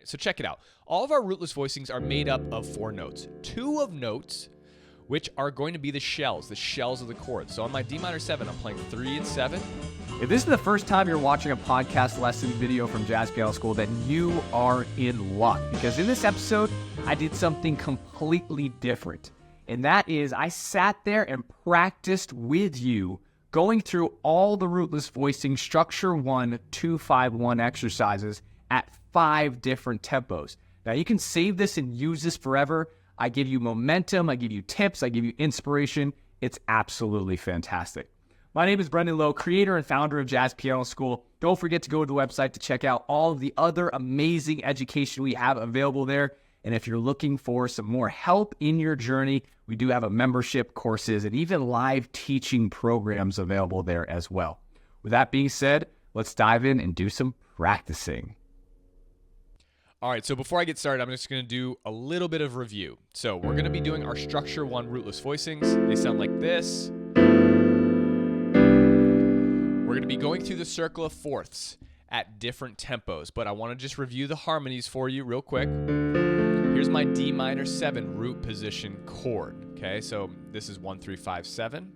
So check it out. All of our rootless voicings are made up of 4 notes. 2 of notes, which are going to be the shells of the chords. So on my D minor 7, I'm playing 3 and 7. If this is the first time you're watching a podcast lesson video from Jazz Piano School, then you are in luck. Because in this episode, I did something completely different. And that is, I sat there and practiced with you, going through all the rootless voicing structure 1, 2, 5, 1 exercises at 5 different tempos. Now you can save this and use this forever. I give you momentum, I give you tips, I give you inspiration. It's absolutely fantastic. My name is Brendan Lowe, creator and founder of Jazz Piano School. Don't forget to go to the website to check out all of the other amazing education we have available there. And if you're looking for some more help in your journey, we do have a membership, courses, and even live teaching programs available there as well. With that being said, let's dive in and do some practicing. All right, so before I get started, I'm just going to do a little bit of review. So we're going to be doing our structure 1 rootless voicings. They sound like this. We're going to be going through the circle of fourths at different tempos, but I want to just review the harmonies for you real quick. Here's my D minor 7 root position chord. Okay, so this is 1, 3, 5, 7.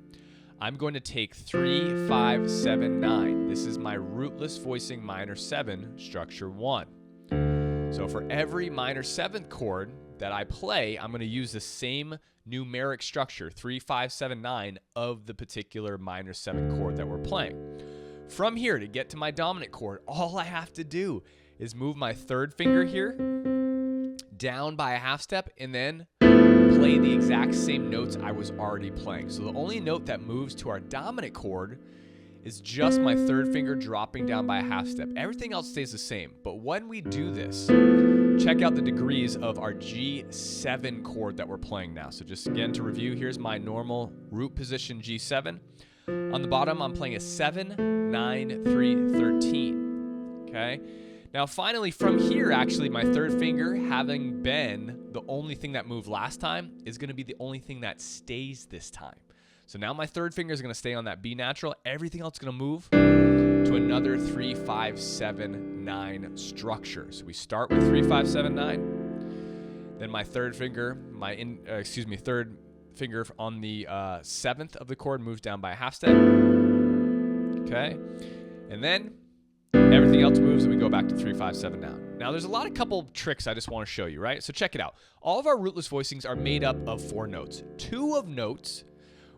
I'm going to take 3, 5, 7, 9. This is my rootless voicing minor 7, structure 1. So for every minor 7th chord that I play, I'm going to use the same numeric structure, 3, 5, 7, 9, of the particular minor 7 chord that we're playing. From here, to get to my dominant chord, all I have to do is move my 3rd finger here down by a half step and then play the exact same notes I was already playing. So the only note that moves to our dominant chord is just my 3rd finger dropping down by a half step. Everything else stays the same. But when we do this, check out the degrees of our G7 chord that we're playing now. So just again to review, here's my normal root position G7. On the bottom, I'm playing a 7, 9, 3, 13. Okay? Now finally from here, actually, my 3rd finger, having been the only thing that moved last time, is going to be the only thing that stays this time. So now my 3rd finger is going to stay on that B natural. Everything else is going to move to another 3, 5, 7, 9 structure. So we start with 3, 5, 7, 9. Then my 3rd finger, 3rd finger on the 7th of the chord moves down by a half step. Okay. And then everything else moves and we go back to 3, 5, 7 down. Now there's a couple tricks I just want to show you, right? So check it out. All of our rootless voicings are made up of 4 notes. 2 of notes,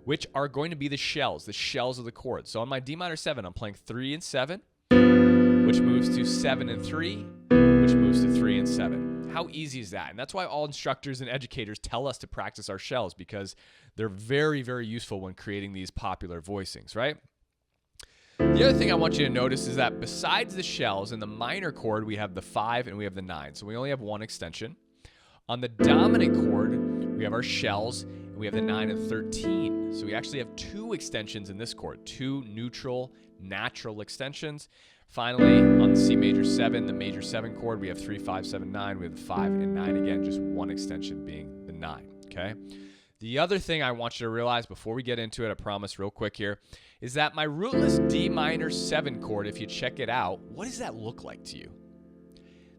which are going to be the shells of the chords. So on my D minor 7, I'm playing 3 and 7, which moves to 7 and 3, which moves to 3 and 7. How easy is that? And that's why all instructors and educators tell us to practice our shells, because they're very, very useful when creating these popular voicings, right? The other thing I want you to notice is that besides the shells in the minor chord, we have the 5 and we have the 9. So we only have 1 extension. On the dominant chord, we have our shells and we have the 9 and 13. So we actually have 2 extensions in this chord, 2 neutral, natural extensions. Finally, on the C major 7, the major 7 chord, we have 3, 5, 7, 9. We have the 5 and 9 again, just 1 extension being the 9, okay? The other thing I want you to realize before we get into it, I promise real quick here, is that my rootless D minor 7 chord, if you check it out, what does that look like to you?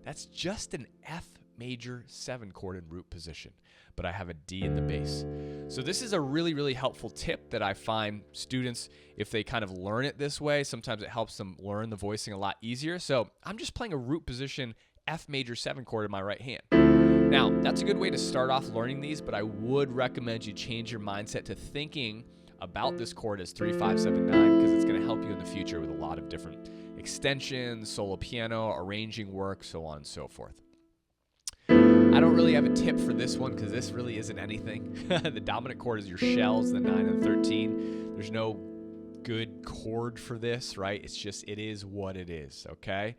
That's just an F major 7 chord in root position, but I have a D in the bass. So this is a really, really helpful tip that I find students, if they kind of learn it this way, sometimes it helps them learn the voicing a lot easier. So I'm just playing a root position F major 7 chord in my right hand. Now, that's a good way to start off learning these, but I would recommend you change your mindset to thinking about this chord as 3, 5, 7, 9, because it's going to help you in the future with a lot of different extensions, solo piano, arranging work, so on and so forth. I don't really have a tip for this one because this really isn't anything. The dominant chord is your shells, the 9 and 13. There's no good chord for this, right? It's just, it is what it is, okay?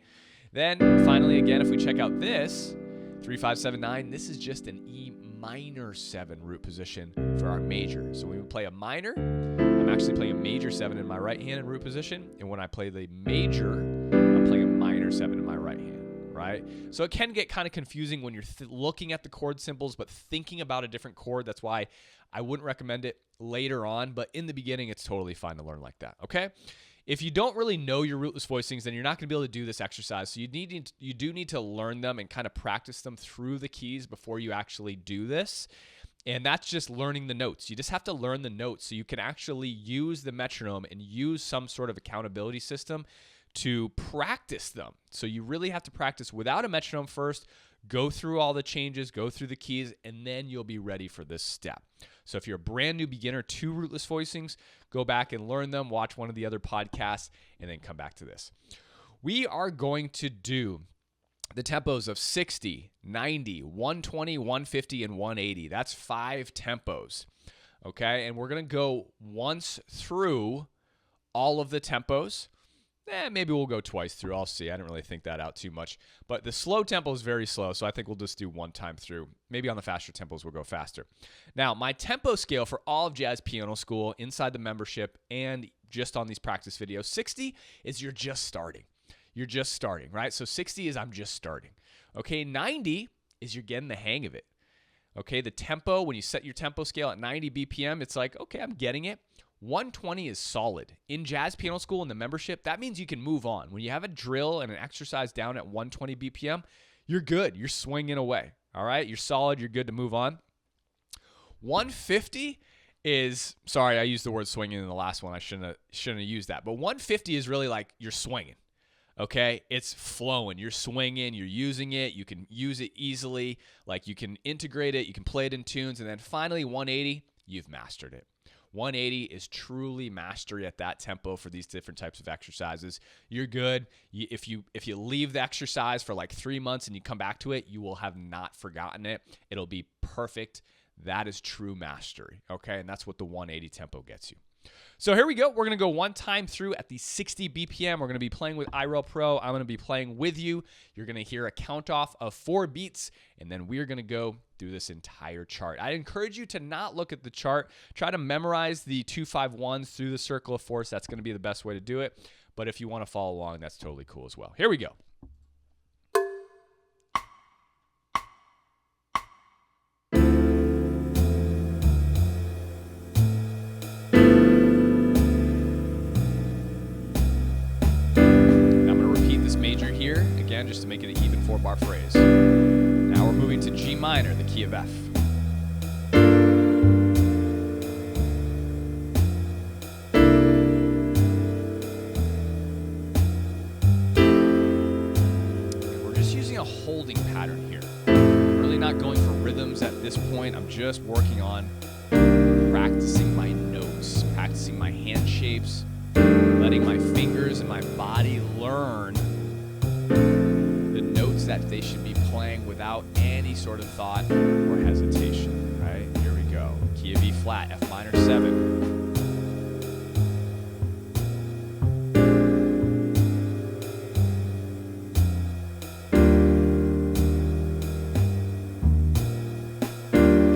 Then finally, again, if we check out this, 3, 5, 7, 9, this is just an E minor 7 root position for our major. So when we play a minor, I'm actually playing a major 7 in my right hand in root position. And when I play the major, I'm playing a minor 7 in my right hand. Right? So it can get kind of confusing when you're looking at the chord symbols but thinking about a different chord. That's why I wouldn't recommend it later on, but in the beginning, it's totally fine to learn like that, okay? if you don't really know your rootless voicings, then you're not going to be able to do this exercise. So you do need to learn them and kind of practice them through the keys before you actually do this. And that's just learning the notes. You just have to learn the notes so you can actually use the metronome and use some sort of accountability system to practice them. So you really have to practice without a metronome first, go through all the changes, go through the keys, and then you'll be ready for this step. So if you're a brand new beginner to rootless voicings, go back and learn them, watch one of the other podcasts, and then come back to this. We are going to do the tempos of 60, 90, 120, 150, and 180. That's 5 tempos, okay? And we're going to go once through all of the tempos. Maybe we'll go twice through. I'll see. I didn't really think that out too much. But the slow tempo is very slow, so I think we'll just do one time through. Maybe on the faster tempos, we'll go faster. Now, my tempo scale for all of Jazz Piano School inside the membership and just on these practice videos, 60 is you're just starting. You're just starting, right? So 60 is I'm just starting. Okay, 90 is you're getting the hang of it. Okay, the tempo, when you set your tempo scale at 90 BPM, it's like, okay, I'm getting it. 120 is solid. In Jazz Piano School in the membership, that means you can move on. When you have a drill and an exercise down at 120 BPM, you're good. You're swinging away, all right? You're solid. You're good to move on. 150 is, sorry, I used the word swinging in the last one. I shouldn't have used that. But 150 is really like you're swinging, okay? It's flowing. You're swinging. You're using it. You can use it easily. Like you can integrate it. You can play it in tunes. And then finally, 180, you've mastered it. 180 is truly mastery at that tempo for these different types of exercises. You're good. If you leave the exercise for like 3 months and you come back to it, you will have not forgotten it. It'll be perfect. That is true mastery, okay? And that's what the 180 tempo gets you. So here we go. We're going to go one time through at the 60 BPM. We're going to be playing with iRail Pro. I'm going to be playing with you. You're going to hear a count off of 4 beats, and then we're going to go through this entire chart. I encourage you to not look at the chart. Try to memorize the 2-5-1s through the circle of fourths. That's going to be the best way to do it. But if you want to follow along, that's totally cool as well. Here we go. Just to make it an even 4-bar phrase. Now we're moving to G minor, the key of F. And we're just using a holding pattern here. I'm really not going for rhythms at this point. I'm just working on practicing my notes, practicing my hand shapes, letting my fingers and my body learn that they should be playing without any sort of thought or hesitation, right? Here we go. Key of E flat, F minor 7.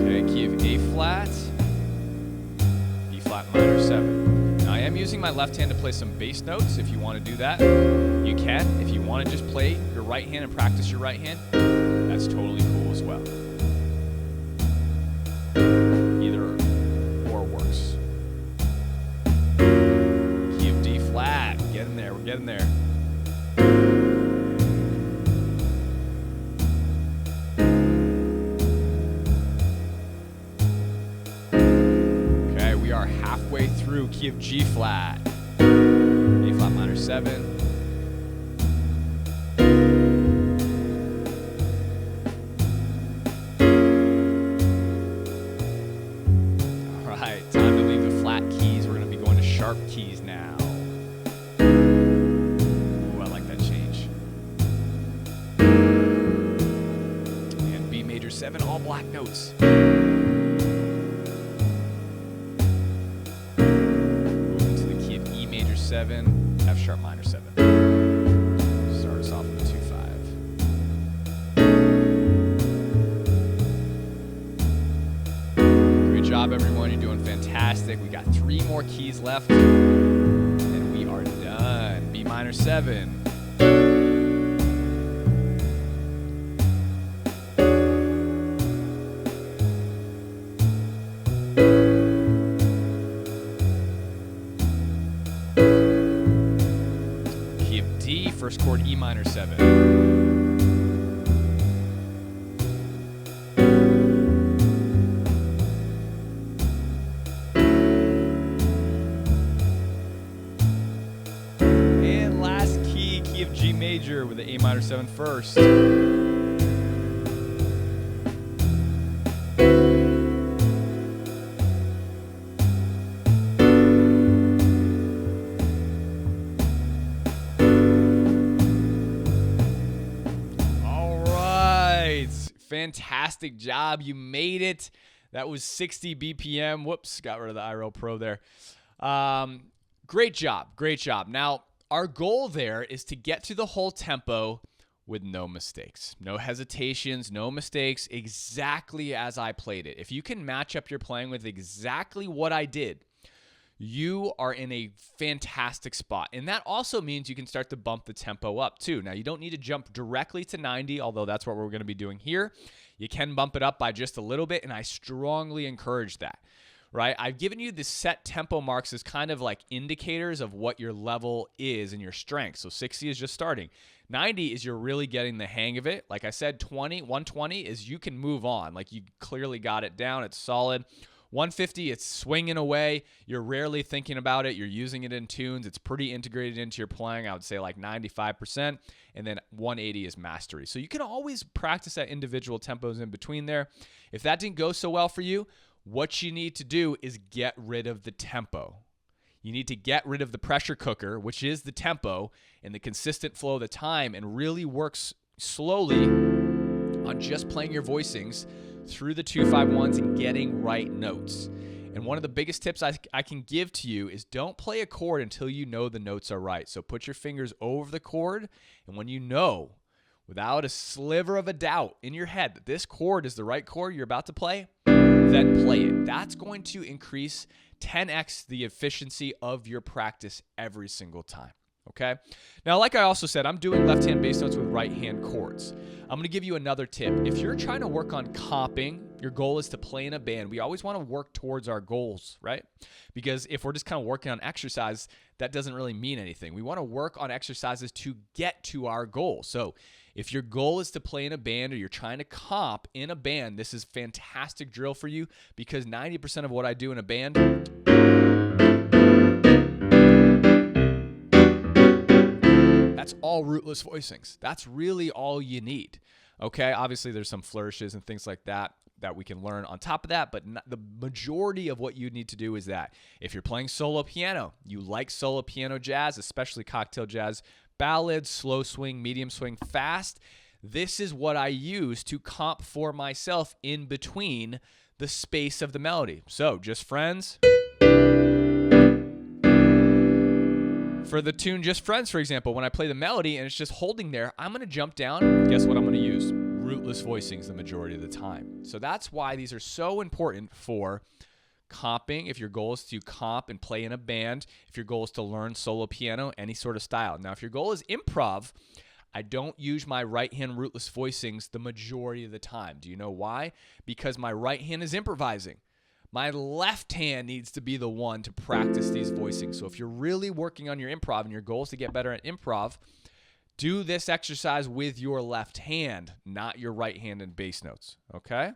Okay, key of A flat, E flat minor 7. Now I am using my left hand to play some bass notes. If you want to do that, you can. If you want to just play your right hand and practice your right hand, that's totally cool as well. Either or works. Key of D flat. We're getting there. We're getting there. Okay, we are halfway through. Key of G flat. A flat minor 7. Keys now. Ooh, I like that change. And B major 7, all black notes. Moving to the key of E major 7, F sharp minor 7. Start us off with a 2-5. Great job, everyone. You're doing fantastic. We got 3 more keys left, and we are done. B minor 7. first chord E minor 7. And last key of G major with the A minor 7 first. Fantastic job. You made it. That was 60 BPM. Whoops, got rid of the iRoll Pro there. Great job. Great job. Now, our goal there is to get through the whole tempo with no mistakes, no hesitations, no mistakes, exactly as I played it. If you can match up your playing with exactly what I did, you are in a fantastic spot. And that also means you can start to bump the tempo up too. Now, you don't need to jump directly to 90, although that's what we're going to be doing here. You can bump it up by just a little bit, and I strongly encourage that, right? I've given you the set tempo marks as kind of like indicators of what your level is and your strength. So 60 is just starting. 90 is you're really getting the hang of it. Like I said, 120 is you can move on. Like you clearly got it down. It's solid. 150, it's swinging away. You're rarely thinking about it. You're using it in tunes. It's pretty integrated into your playing. I would say like 95%. And then 180 is mastery. So you can always practice at individual tempos in between there. If that didn't go so well for you, what you need to do is get rid of the tempo. You need to get rid of the pressure cooker, which is the tempo and the consistent flow of the time, and really work slowly on just playing your voicings through the 2-5-1s and getting right notes. And one of the biggest tips I can give to you is don't play a chord until you know the notes are right. So put your fingers over the chord, and when you know, without a sliver of a doubt in your head that this chord is the right chord you're about to play, then play it. That's going to increase 10x the efficiency of your practice every single time. Okay. Now, like I also said, I'm doing left-hand bass notes with right-hand chords. I'm going to give you another tip. If you're trying to work on comping, your goal is to play in a band. We always want to work towards our goals, right? Because if we're just kind of working on exercise, that doesn't really mean anything. We want to work on exercises to get to our goal. So if your goal is to play in a band or you're trying to comp in a band, this is fantastic drill for you because 90% of what I do in a band that's all rootless voicings. That's really all you need. Okay, obviously there's some flourishes and things like that we can learn on top of that, but the majority of what you need to do is that. If you're playing solo piano, you like solo piano jazz, especially cocktail jazz, ballads, slow swing, medium swing, fast. This is what I use to comp for myself in between the space of the melody. So, Just Friends. For the tune Just Friends, for example, when I play the melody and it's just holding there, I'm going to jump down. Guess what I'm going to use? Rootless voicings the majority of the time. So that's why these are so important for comping. If your goal is to comp and play in a band, if your goal is to learn solo piano, any sort of style. Now, if your goal is improv, I don't use my right hand rootless voicings the majority of the time. Do you know why? Because my right hand is improvising. My left hand needs to be the one to practice these voicings. So if you're really working on your improv and your goal is to get better at improv, do this exercise with your left hand, not your right hand in bass notes, okay?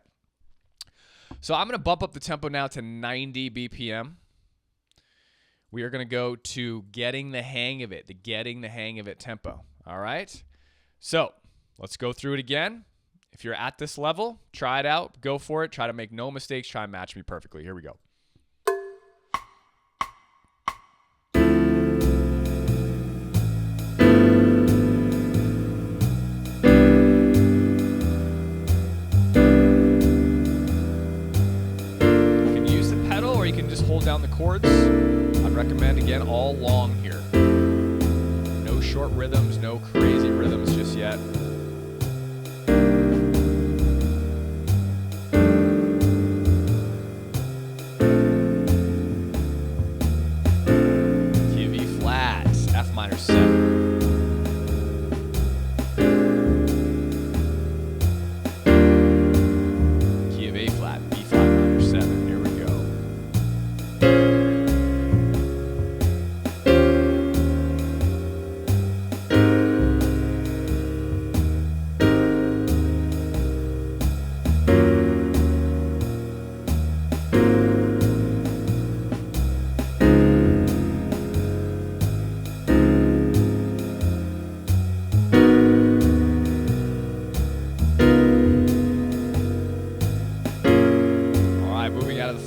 So I'm going to bump up the tempo now to 90 BPM. We are going to go to getting the hang of it, the getting the hang of it tempo, all right? So let's go through it again. If you're at this level, try it out. Go for it. Try to make no mistakes. Try and match me perfectly. Here we go. You can use the pedal or you can just hold down the chords. I'd recommend, again, all long here. No short rhythms, no crazy rhythms just yet. Minor 7. Key of A flat, B flat minor 7. Here we go.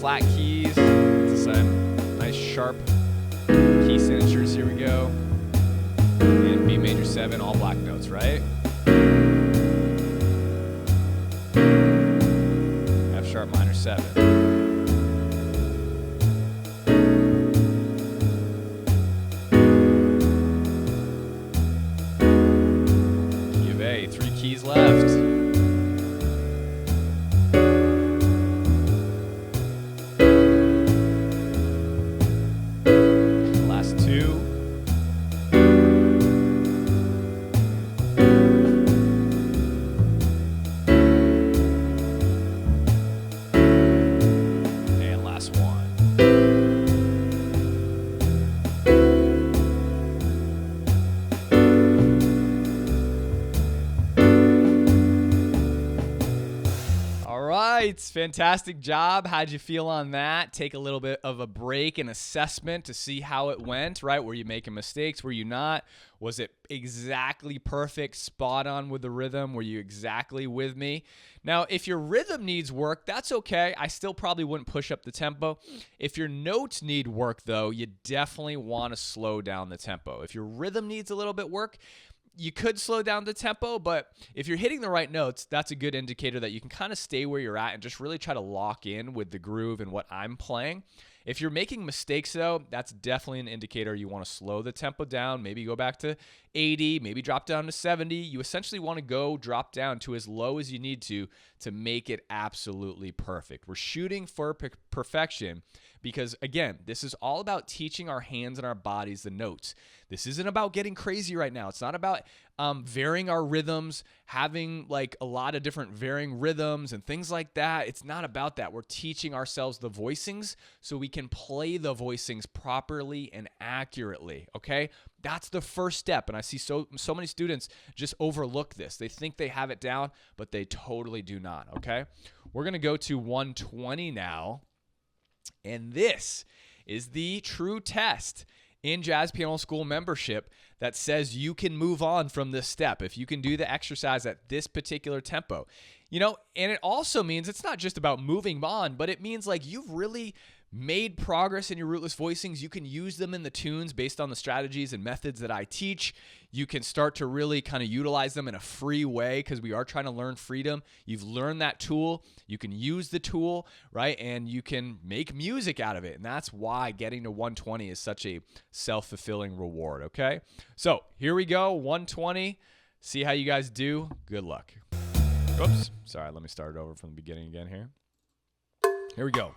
flat keys. It's some nice sharp key signatures. Here we go. And B major 7, all black notes, right? F sharp minor 7. Key of A, 3 keys left. Last 2. Fantastic job. How'd you feel on that? Take a little bit of a break and assessment to see how it went, right? Were you making mistakes? Were you not? Was it exactly perfect, spot on with the rhythm? Were you exactly with me? Now, if your rhythm needs work, that's okay. I still probably wouldn't push up the tempo. If your notes need work, though, you definitely want to slow down the tempo. If your rhythm needs a little bit work, you could slow down the tempo, but if you're hitting the right notes, that's a good indicator that you can kind of stay where you're at and just really try to lock in with the groove and what I'm playing. If you're making mistakes, though, that's definitely an indicator you want to slow the tempo down, maybe go back to 80, maybe drop down to 70. You essentially want to drop down to as low as you need to make it absolutely perfect. We're shooting for perfection because, again, this is all about teaching our hands and our bodies the notes. This isn't about getting crazy right now. It's not about varying our rhythms, having like a lot of different varying rhythms and things like that. It's not about that. We're teaching ourselves the voicings so we can play the voicings properly and accurately, okay? That's the first step, and I see so many students just overlook this. They think they have it down, but they totally do not, okay? We're going to go to 120 now, and this is the true test in Jazz Piano School membership that says you can move on from this step if you can do the exercise at this particular tempo. You know, and it also means it's not just about moving on, but it means like you've really made progress in your rootless voicings. You can use them in the tunes based on the strategies and methods that I teach. You can start to really kind of utilize them in a free way because we are trying to learn freedom. You've learned that tool. You can use the tool, right? And you can make music out of it. And that's why getting to 120 is such a self-fulfilling reward, okay? So here we go, 120. See how you guys do. Good luck. Oops. Sorry, let me start it over from the beginning again here. Here we go.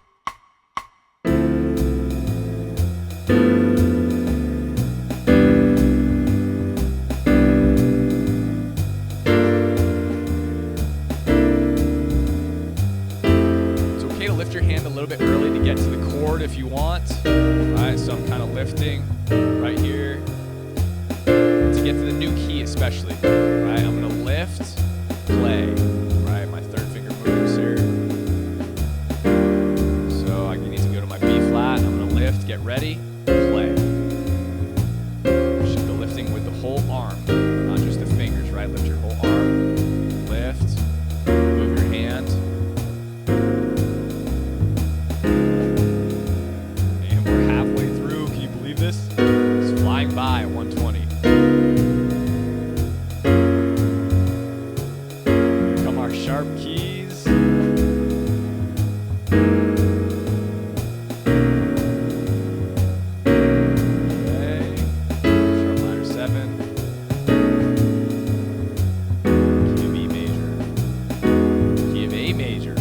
Lift your hand a little bit early to get to the chord if you want. Right, so I'm kind of lifting right here to get to the new key especially. Right, I'm gonna lift, play. Right, my third finger moves here. So I need to go to my B flat. I'm gonna lift, get ready, play. Should be lifting with the whole arm, not just the fingers. Right, lift your whole arm, lift, move your hand. It's flying by at 120. Here come our sharp keys. Okay. Sharp minor 7. Key of E major. Key of A major.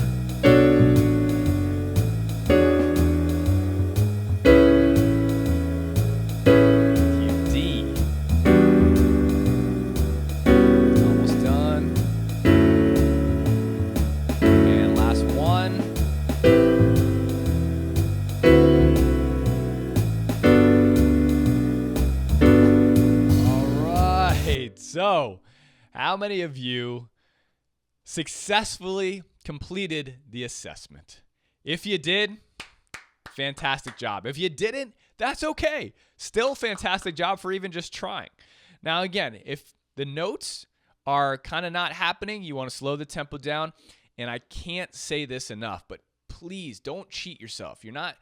So, how many of you successfully completed the assessment? If you did, fantastic job. If you didn't, that's okay. Still fantastic job for even just trying. Now, again, if the notes are kind of not happening, you want to slow the tempo down. And I can't say this enough, but please don't cheat yourself. You're not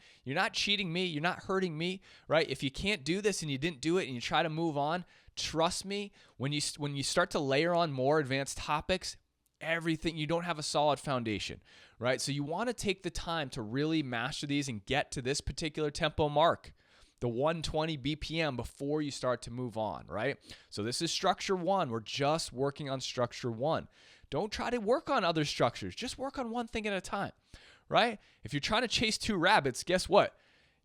cheating me. You're not hurting me, right? If you can't do this and you didn't do it and you try to move on, trust me, when you start to layer on more advanced topics, everything, you don't have a solid foundation, right? So you want to take the time to really master these and get to this particular tempo mark, the 120 BPM, before you start to move on, right? So this is structure 1. We're just working on structure 1. Don't try to work on other structures. Just work on one thing at a time, right? If you're trying to chase 2 rabbits, guess what?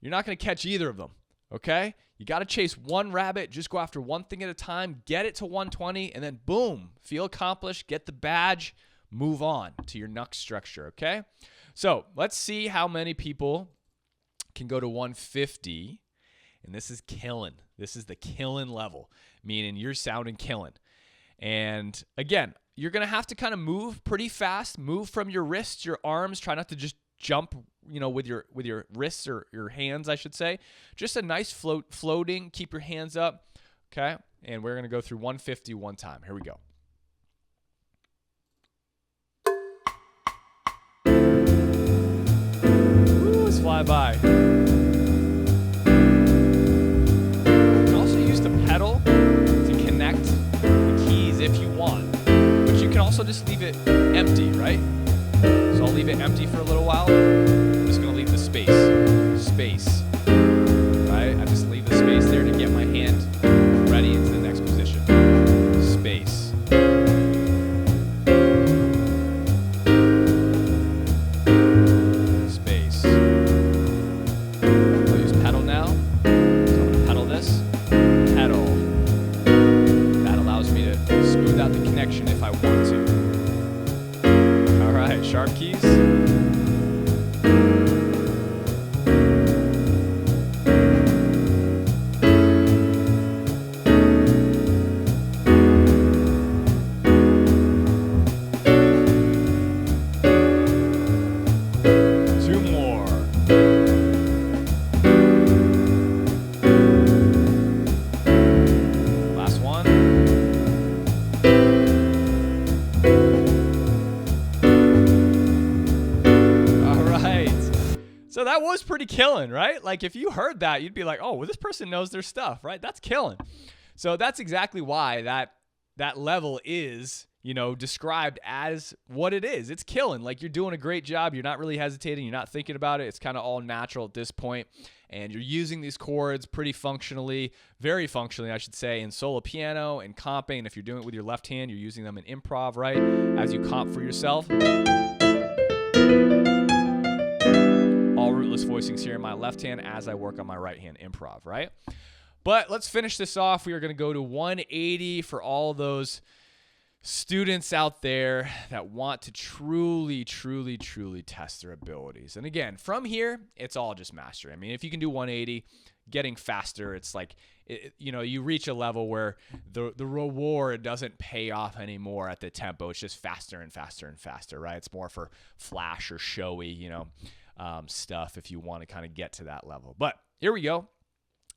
You're not going to catch either of them, okay? You got to chase one rabbit. Just go after one thing at a time. Get it to 120, and then boom, feel accomplished, get the badge, move on to your next structure, okay? So let's see how many people can go to 150. And this is killing. This is the killing level, meaning you're sounding killing. And again, you're going to have to kind of move pretty fast, move from your wrists, your arms. Try not to just jump, with your wrists or your hands, I should say. Just a nice floating. Keep your hands up, okay? And we're going to go through 150 one time. Here we go. Ooh, let's fly by. Pedal to connect the keys if you want, but you can also just leave it empty, right? So I'll leave it empty for a little while. I'm just going to leave the space, right? I just leave the space there to get my hand ready into the next position. Space. Space. I'll use pedal now. So I'm going to pedal this. Pedal. That allows me to smooth out the connection if I want to. All right, sharp keys. So that was pretty killing, right? Like if you heard that, you'd be like, oh, well, this person knows their stuff, right? That's killing. So that's exactly why that level is, described as what it is. It's killing. Like you're doing a great job. You're not really hesitating. You're not thinking about it. It's kind of all natural at this point. And you're using these chords pretty functionally, very functionally, I should say, in solo piano and comping. And if you're doing it with your left hand, you're using them in improv, right? As you comp for yourself. All rootless voicings here in my left hand as I work on my right hand improv, right? But let's finish this off. We are going to go to 180 for all those students out there that want to truly test their abilities. And again, from here, it's all just mastery. I mean, if you can do 180, getting faster, it's like, you reach a level where the reward doesn't pay off anymore at the tempo. It's just faster and faster and faster, right? It's more for flash or showy, stuff if you want to kind of get to that level. But here we go.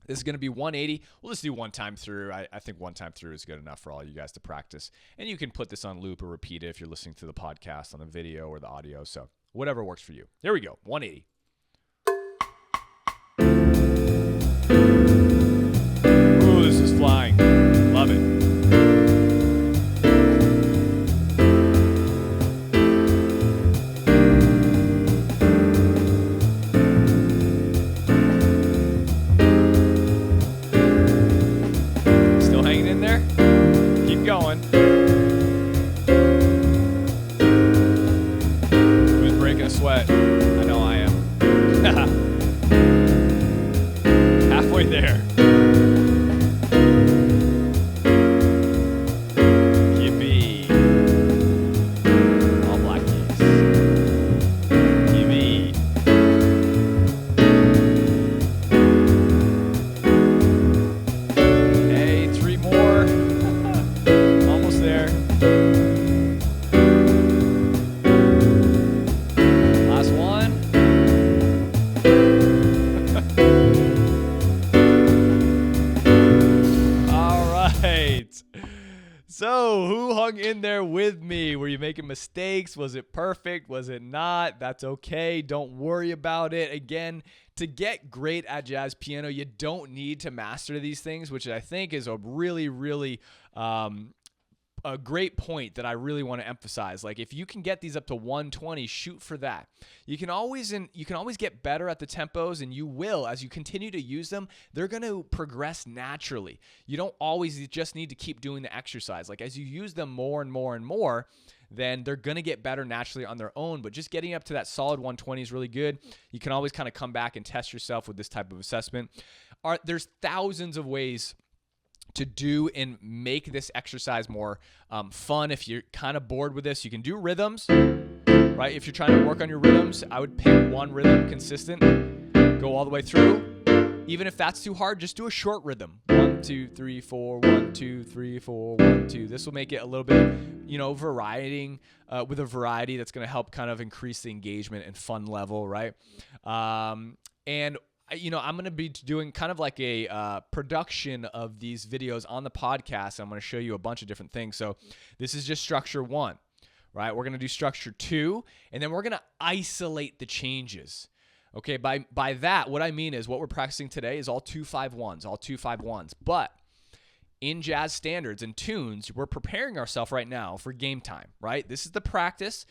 This is going to be 180. We'll just do one time through. I think one time through is good enough for all you guys to practice. And you can put this on loop or repeat it if you're listening to the podcast on the video or the audio. So whatever works for you. Here we go. 180. Ooh, this is flying. Love it. Going. Who's breaking a sweat? I know I am. Halfway there. Yippee. All black keys. Yippee. Hey, 3 more. There. Last one. making mistakes? Was it perfect? Was it not? That's okay. Don't worry about it. Again, to get great at jazz piano, you don't need to master these things, which I think is a really, really a great point that I really want to emphasize. Like, if you can get these up to 120, shoot for that. You can always get better at the tempos, and you will as you continue to use them. They're going to progress naturally. You don't always just need to keep doing the exercise. Like, as you use them more and more and more, then they're going to get better naturally on their own. But just getting up to that solid 120 is really good. You can always kind of come back and test yourself with this type of assessment. There's thousands of ways to do and make this exercise more fun. If you're kind of bored with this, you can do rhythms, right? If you're trying to work on your rhythms, I would pick one rhythm consistent, go all the way through. Even if that's too hard, just do a short rhythm. 1, 2, 3, 4, 1, 2, 3, 4, 1, 2. This will make it a little bit, varying with a variety that's going to help kind of increase the engagement and fun level, right? And I'm going to be doing kind of like a production of these videos on the podcast. I'm going to show you a bunch of different things. So this is just structure 1, right? We're going to do structure 2, and then we're going to isolate the changes. Okay, by that, what I mean is what we're practicing today is all 2-5-1s, But in jazz standards and tunes, we're preparing ourselves right now for game time, right? This is the practice.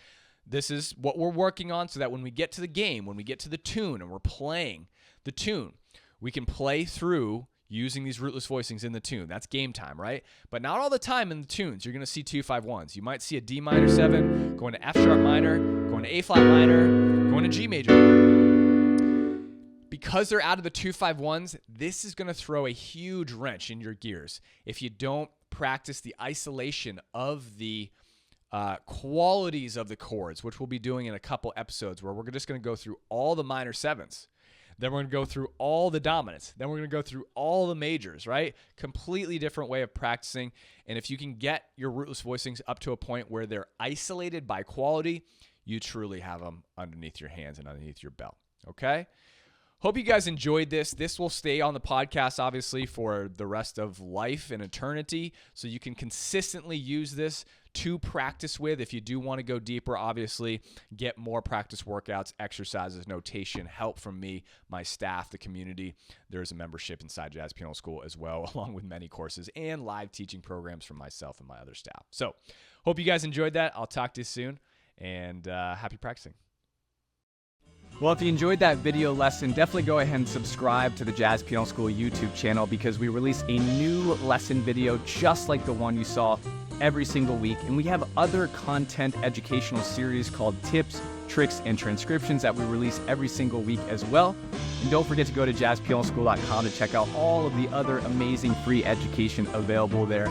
This is what we're working on so that when we get to the game, when we get to the tune and we're playing the tune, we can play through using these rootless voicings in the tune. That's game time, right? But not all the time in the tunes you're going to see 2-5-1s. You might see a D minor 7, going to F sharp minor, going to A flat minor, going to G major. Because they're out of the 2-5-1s, this is going to throw a huge wrench in your gears if you don't practice the isolation of the qualities of the chords, which we'll be doing in a couple episodes where we're just going to go through all the minor 7s. Then we're going to go through all the dominants. Then we're going to go through all the majors, right? Completely different way of practicing. And if you can get your rootless voicings up to a point where they're isolated by quality, you truly have them underneath your hands and underneath your belt, okay? Hope you guys enjoyed this. This will stay on the podcast, obviously, for the rest of life and eternity, so you can consistently use this to practice with. If you do want to go deeper, obviously, get more practice workouts, exercises, notation, help from me, my staff, the community. There's a membership inside Jazz Piano School as well, along with many courses and live teaching programs from myself and my other staff. So hope you guys enjoyed that. I'll talk to you soon, and happy practicing. Well, if you enjoyed that video lesson, definitely go ahead and subscribe to the Jazz Piano School YouTube channel because we release a new lesson video just like the one you saw every single week. And we have other content educational series called Tips, Tricks, and Transcriptions that we release every single week as well. And don't forget to go to jazzpianoschool.com to check out all of the other amazing free education available there.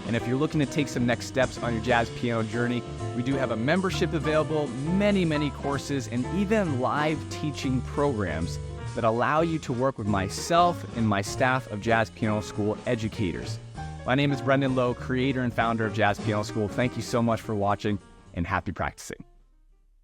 And if you're looking to take some next steps on your jazz piano journey, we do have a membership available, many courses, and even live teaching programs that allow you to work with myself and my staff of Jazz Piano School educators. My name is Brendan Lowe, creator and founder of Jazz Piano School. Thank you so much for watching, and happy practicing.